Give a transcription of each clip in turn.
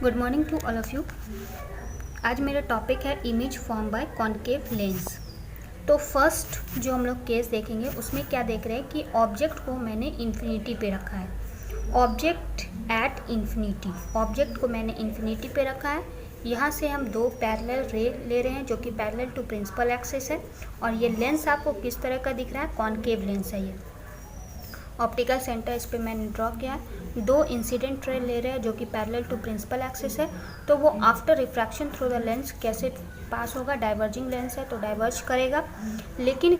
Good morning to all of you. आज मेरा topic है image form by concave lens. तो फर्स्ट जो हम लोग केस देखेंगे उसमें क्या देख रहे हैं कि ऑब्जेक्ट को मैंने इन्फिनिटी पे रखा है। ऑब्जेक्ट एट इन्फिनिटी, ऑब्जेक्ट को मैंने इन्फिनिटी पे रखा है। यहाँ से हम दो पैरेलल रे ले रहे हैं जो कि पैरेलल टू प्रिंसिपल एक्सिस है, और ये लेंस आपको किस तरह का दिख रहा है, कॉनकेव लेंस है। ये ऑप्टिकल सेंटर इस पे मैंने ड्रॉ किया है। दो इंसिडेंट रे ले रहे हैं जो कि पैरेलल टू प्रिंसिपल एक्सिस है, तो वो after refraction through the lens कैसे पास होगा, डाइवर्जिंग लेंस है तो डाइवर्ज करेगा, लेकिन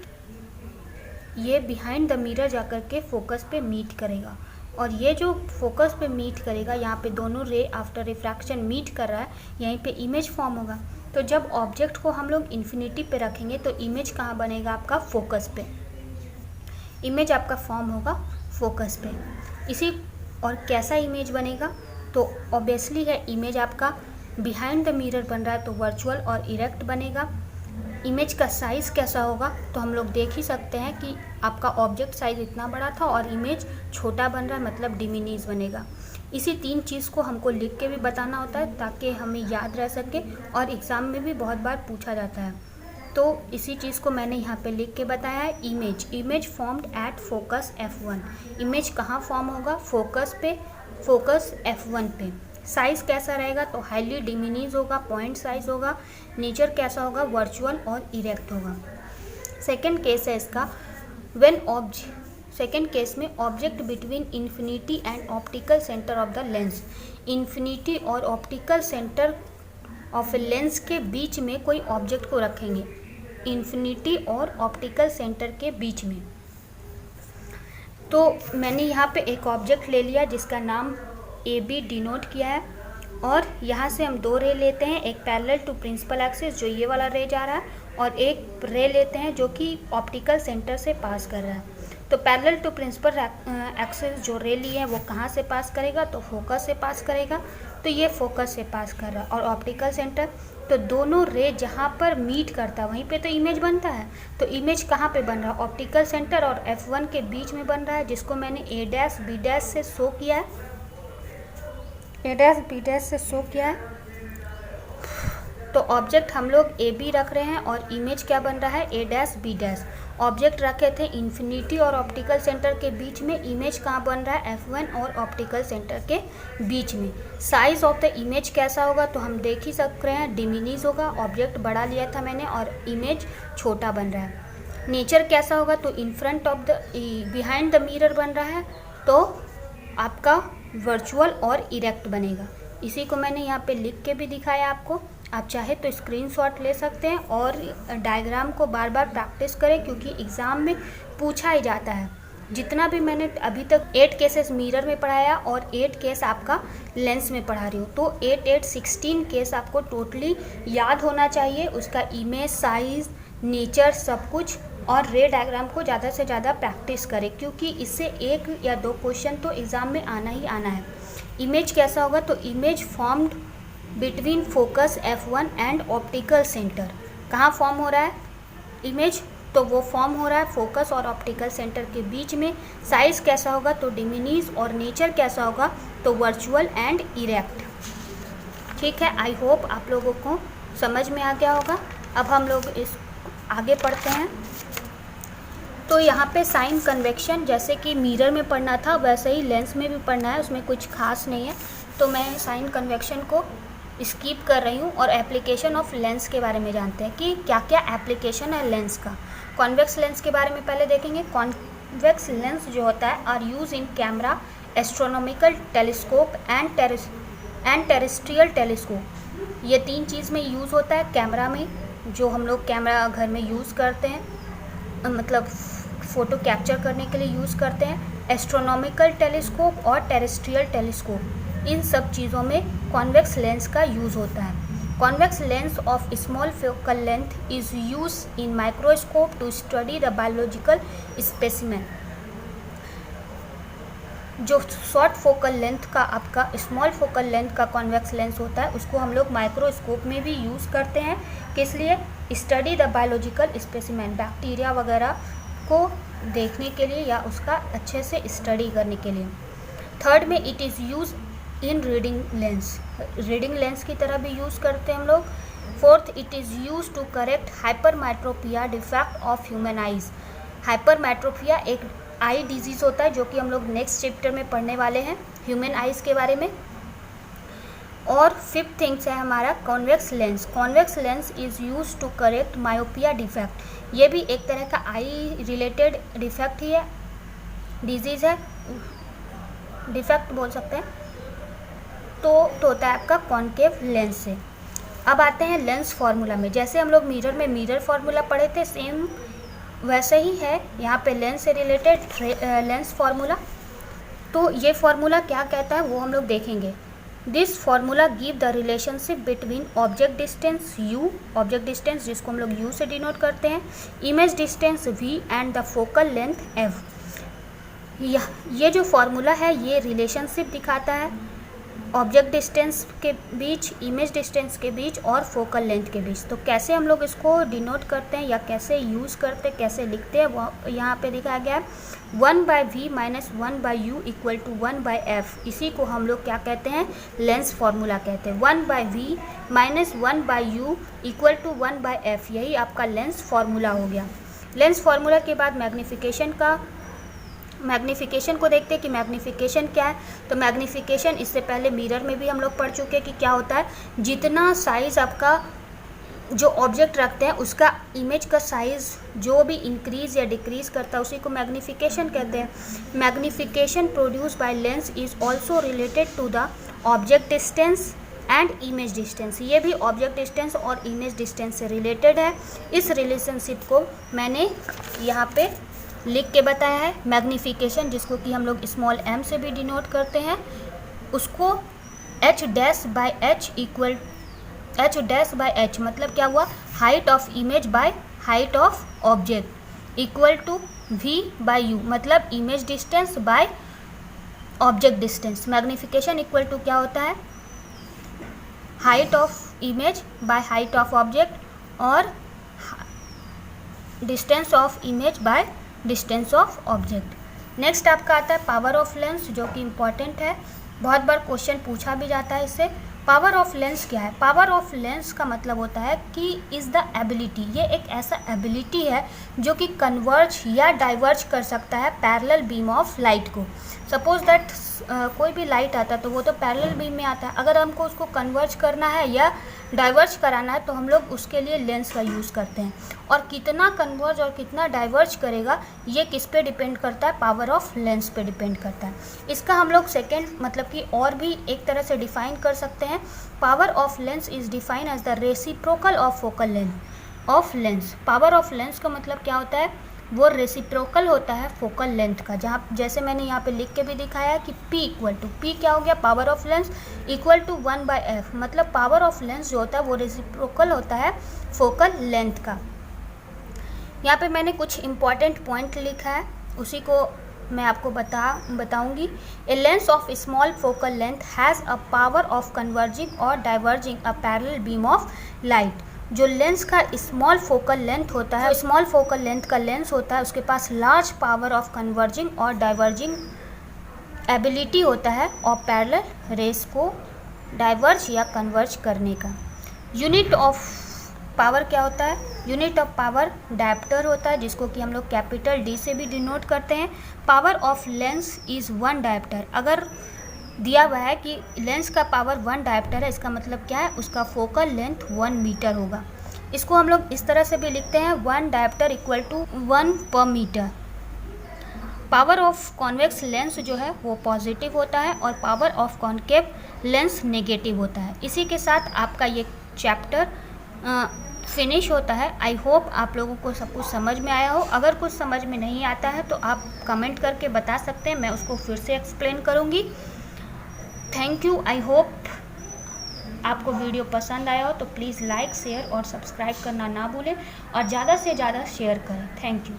ये बिहाइंड द मिरर जाकर के फोकस पे मीट करेगा। और ये जो फोकस पे मीट करेगा, यहाँ पे दोनों रे आफ्टर रिफ्रैक्शन मीट कर रहा है, यहीं पे इमेज फॉर्म होगा। तो जब ऑब्जेक्ट को हम लोग इन्फिनिटी पे रखेंगे तो इमेज कहाँ बनेगा, आपका फोकस पे। इमेज आपका फॉर्म होगा फोकस पे। इसी और कैसा इमेज बनेगा, तो ऑब्वियसली है इमेज आपका बिहाइंड द मिरर बन रहा है तो वर्चुअल और इरेक्ट बनेगा। इमेज का साइज़ कैसा होगा, तो हम लोग देख ही सकते हैं कि आपका ऑब्जेक्ट साइज़ इतना बड़ा था और इमेज छोटा बन रहा है, मतलब डिमिनीज बनेगा। इसी तीन चीज़ को हमको लिख के भी बताना होता है ताकि हमें याद रह सके, और एग्ज़ाम में भी बहुत बार पूछा जाता है। तो इसी चीज़ को मैंने यहाँ पे लिख के बताया है। Image formed at focus F1। Image कहाँ फॉर्म होगा, फोकस पे, फोकस F1 पे। साइज़ कैसा रहेगा, तो हाईली डिमिनीज होगा, पॉइंट साइज होगा। नेचर कैसा होगा, वर्चुअल और इरेक्ट होगा। सेकेंड केस है इसका, सेकेंड केस में object between infinity and optical centre of the lens. Infinity और ऑप्टिकल सेंटर ऑफ लेंस के बीच में कोई ऑब्जेक्ट को रखेंगे, इन्फिनिटी और ऑप्टिकल सेंटर के बीच में। तो मैंने यहाँ पे एक ऑब्जेक्ट ले लिया जिसका नाम AB डिनोट किया है, और यहाँ से हम दो रे लेते हैं, एक पैरेलल टू प्रिंसिपल एक्सिस जो ये वाला रे जा रहा है, और एक रे लेते हैं जो कि ऑप्टिकल सेंटर से पास कर रहा है। तो पैरेलल टू प्रिंसिपल एक्सिस जो रे लिए हैं वो कहाँ से पास करेगा, तो फोकस से पास करेगा। तो ये फोकस से पास कर रहा है, और ऑप्टिकल सेंटर, तो दोनों रे जहाँ पर मीट करता है वहीं पे तो इमेज बनता है। तो इमेज कहाँ पे बन रहा है, ऑप्टिकल सेंटर और F1 के बीच में बन रहा है, जिसको मैंने A' B' से शो किया है, A', B' से शो किया है। तो ऑब्जेक्ट हम लोग AB रख रहे हैं और इमेज क्या बन रहा है, A' B'। ऑब्जेक्ट रखे थे इन्फिनिटी और ऑप्टिकल सेंटर के बीच में, इमेज कहाँ बन रहा है, F1 और ऑप्टिकल सेंटर के बीच में। साइज ऑफ द इमेज कैसा होगा, तो हम देख ही सक रहे हैं, डिमिनीज होगा। ऑब्जेक्ट बड़ा लिया था मैंने और इमेज छोटा बन रहा है। नेचर कैसा होगा, तो in front of the behind the mirror बन रहा है, तो आपका वर्चुअल और इरेक्ट बनेगा। इसी को मैंने यहाँ पे लिख के भी दिखाया आपको। आप चाहे तो स्क्रीनशॉट ले सकते हैं और डायग्राम को बार बार प्रैक्टिस करें, क्योंकि एग्ज़ाम में पूछा ही जाता है। जितना भी मैंने अभी तक 8 केसेस मिरर में पढ़ाया और 8 केस आपका लेंस में पढ़ा रही हूँ, तो 16 केस आपको टोटली याद होना चाहिए। उसका इमेज, साइज़, नेचर, सब कुछ, और रे डायग्राम को ज़्यादा से ज़्यादा प्रैक्टिस करें, क्योंकि इससे 1 या 2 क्वेश्चन तो एग्ज़ाम में आना ही आना है। इमेज कैसा होगा, तो image formed between focus F1 and optical centre. कहाँ फॉर्म हो रहा है इमेज, तो वो फॉर्म हो रहा है फोकस और ऑप्टिकल सेंटर के बीच में। साइज़ कैसा होगा, तो डिमिनीज, और नेचर कैसा होगा, तो वर्चुअल एंड इरेक्ट। ठीक है, आई होप आप लोगों को समझ में आ गया होगा। अब हम लोग इस आगे पढ़ते हैं। तो यहाँ पे साइन कन्वेक्शन जैसे कि मिरर में पढ़ना था वैसे ही लेंस में भी पढ़ना है, उसमें कुछ खास नहीं है। तो मैं साइन कन्वेक्शन को स्किप कर रही हूँ और एप्लीकेशन ऑफ लेंस के बारे में जानते हैं कि क्या क्या एप्लीकेशन है लेंस का। कॉन्वेक्स लेंस के बारे में पहले देखेंगे। कॉन्वेक्स लेंस जो होता है are use in camera, astronomical telescope and terrestrial telescope. ये 3 चीज़ में यूज़ होता है। कैमरा में, जो हम लोग कैमरा घर में यूज़ करते हैं, मतलब फ़ोटो कैप्चर करने के लिए यूज़ करते हैं, एस्ट्रोनॉमिकल टेलीस्कोप और टेरेस्ट्रियल टेलीस्कोप, इन सब चीज़ों में कॉन्वेक्स लेंस का यूज़ होता है। Convex lens of small focal length is use in microscope to study the biological specimen. जो शॉर्ट फोकल लेंथ का आपका स्मॉल फोकल लेंथ का कॉन्वेक्स लेंस होता है, उसको हम लोग माइक्रोस्कोप में भी यूज़ करते हैं। किस लिए, study the biological specimen, bacteria वगैरह को देखने के लिए या उसका अच्छे से स्टडी करने के लिए। थर्ड में it is use in reading lens की तरह भी यूज़ करते हैं हम लोग। Fourth, it is use to correct hypermetropia defect of human eyes. Hypermetropia एक आई डिजीज़ होता है जो कि हम लोग नेक्स्ट चैप्टर में पढ़ने वाले हैं ह्यूमन आइज के बारे में। और फिफ्थ थिंग्स है हमारा convex lens. Convex lens is use to correct myopia defect. ये भी एक तरह का आई रिलेटेड डिफेक्ट ही है, डिजीज़ है, डिफेक्ट बोल सकते हैं। तो होता है आपका कॉन्केव लेंस से। अब आते हैं लेंस फार्मूला में। जैसे हम लोग मिरर में मिरर फार्मूला पढ़े थे, सेम वैसे ही है यहाँ पे लेंस से रिलेटेड लेंस फार्मूला। तो ये फार्मूला क्या कहता है वो हम लोग देखेंगे। This formula give the relationship between object distance u, object distance जिसको हम लोग u से डिनोट करते हैं, image distance v and the focal length f। ये जो फार्मूला है ये रिलेशनशिप दिखाता है ऑब्जेक्ट डिस्टेंस के बीच, इमेज डिस्टेंस के बीच और फोकल लेंथ के बीच। तो कैसे हम लोग इसको डिनोट करते हैं या कैसे यूज़ करते हैं, कैसे लिखते हैं, वो यहाँ पे दिखाया गया है। 1/v minus 1/u equal to 1/f। इसी को हम लोग क्या कहते हैं, लेंस फार्मूला कहते हैं। 1/v minus 1/u equal to 1/f, यही आपका लेंस फार्मूला हो गया। लेंस फार्मूला के बाद मैग्नीफिकेशन को देखते हैं कि मैग्नीफिकेशन क्या है। तो मैग्नीफिकेशन इससे पहले मिरर में भी हम लोग पढ़ चुके हैं कि क्या होता है। जितना साइज़ आपका जो ऑब्जेक्ट रखते हैं उसका इमेज का साइज़ जो भी इंक्रीज या डिक्रीज करता है उसी को मैग्नीफिकेशन कहते हैं। Magnification produce by lens is also related to the object distance and image distance. ये भी ऑब्जेक्ट डिस्टेंस और इमेज डिस्टेंस से रिलेटेड है। इस रिलेशनशिप को मैंने यहाँ पे लिख के बताया है। मैग्नीफिकेशन जिसको कि हम लोग स्मॉल m से भी डिनोट करते हैं, उसको h' इक्वल h' मतलब क्या हुआ, height of image by height of object equal to v/u मतलब image distance by object distance. Magnification equal to क्या होता है, height of image by height of object और distance of image by distance of object. Next आपका आता है power of lens, जो कि इम्पॉर्टेंट है, बहुत बार क्वेश्चन पूछा भी जाता है इससे। पावर ऑफ लेंस क्या है? पावर ऑफ लेंस का मतलब होता है कि इज़ द एबिलिटी, ये एक ऐसा एबिलिटी है जो कि कन्वर्ज या डाइवर्ज कर सकता है पैरेलल बीम ऑफ लाइट को। सपोज दैट कोई भी लाइट आता है तो वो तो पैरेलल बीम में आता है, अगर हमको उसको कन्वर्ज करना है या डाइवर्ज कराना है तो हम लोग उसके लिए लेंस का यूज़ करते हैं। और कितना कन्वर्ज और कितना डाइवर्ज करेगा ये किस पे डिपेंड करता है, पावर ऑफ लेंस पे डिपेंड करता है। इसका हम लोग सेकेंड मतलब कि और भी एक तरह से डिफाइन कर सकते हैं। Power of lens is define as the reciprocal of focal length of lens. Power of lens का मतलब क्या होता है, वो रेसिप्रोकल होता है फोकल लेंथ का। जहाँ जैसे मैंने यहाँ पे लिख के भी दिखाया है कि P इक्वल टू P क्या हो गया, power of lens equal to 1/f मतलब पावर ऑफ लेंस जो होता है वो रेसिप्रोकल होता है फोकल लेंथ का। यहाँ पे मैंने कुछ इम्पॉर्टेंट पॉइंट लिखा है, उसी को मैं आपको बताऊंगी। A lens of small focal length has a power of converging और diverging a parallel beam of light. जो लेंस का स्मॉल फोकल लेंथ होता है, स्मॉल फोकल लेंथ का लेंस होता है, उसके पास लार्ज पावर ऑफ कन्वर्जिंग और डाइवर्जिंग एबिलिटी होता है और पैरेलल रेस को डाइवर्ज या कन्वर्ज करने का। यूनिट ऑफ पावर क्या होता है, यूनिट ऑफ पावर डायप्टर होता है, जिसको कि हम लोग कैपिटल D से भी डिनोट करते हैं। Power of lens is 1 dioptre. अगर दिया हुआ है कि लेंस का पावर 1 डायप्टर है, इसका मतलब क्या है, उसका फोकल लेंथ 1 मीटर होगा। इसको हम लोग इस तरह से भी लिखते हैं, 1 डायप्टर इक्वल टू 1 पर metre. Power of convex lens जो है वो पॉजिटिव होता है और power of concave lens negative होता है। इसी के साथ आपका ये चैप्टर फिनिश होता है। आई होप आप लोगों को सब कुछ समझ में आया हो। अगर कुछ समझ में नहीं आता है तो आप कमेंट करके बता सकते हैं, मैं उसको फिर से एक्सप्लेन करूँगी। Thank you. आई होप आपको वीडियो पसंद आया हो तो प्लीज़ लाइक, शेयर और सब्सक्राइब करना ना भूलें और ज़्यादा से ज़्यादा शेयर करें। Thank you.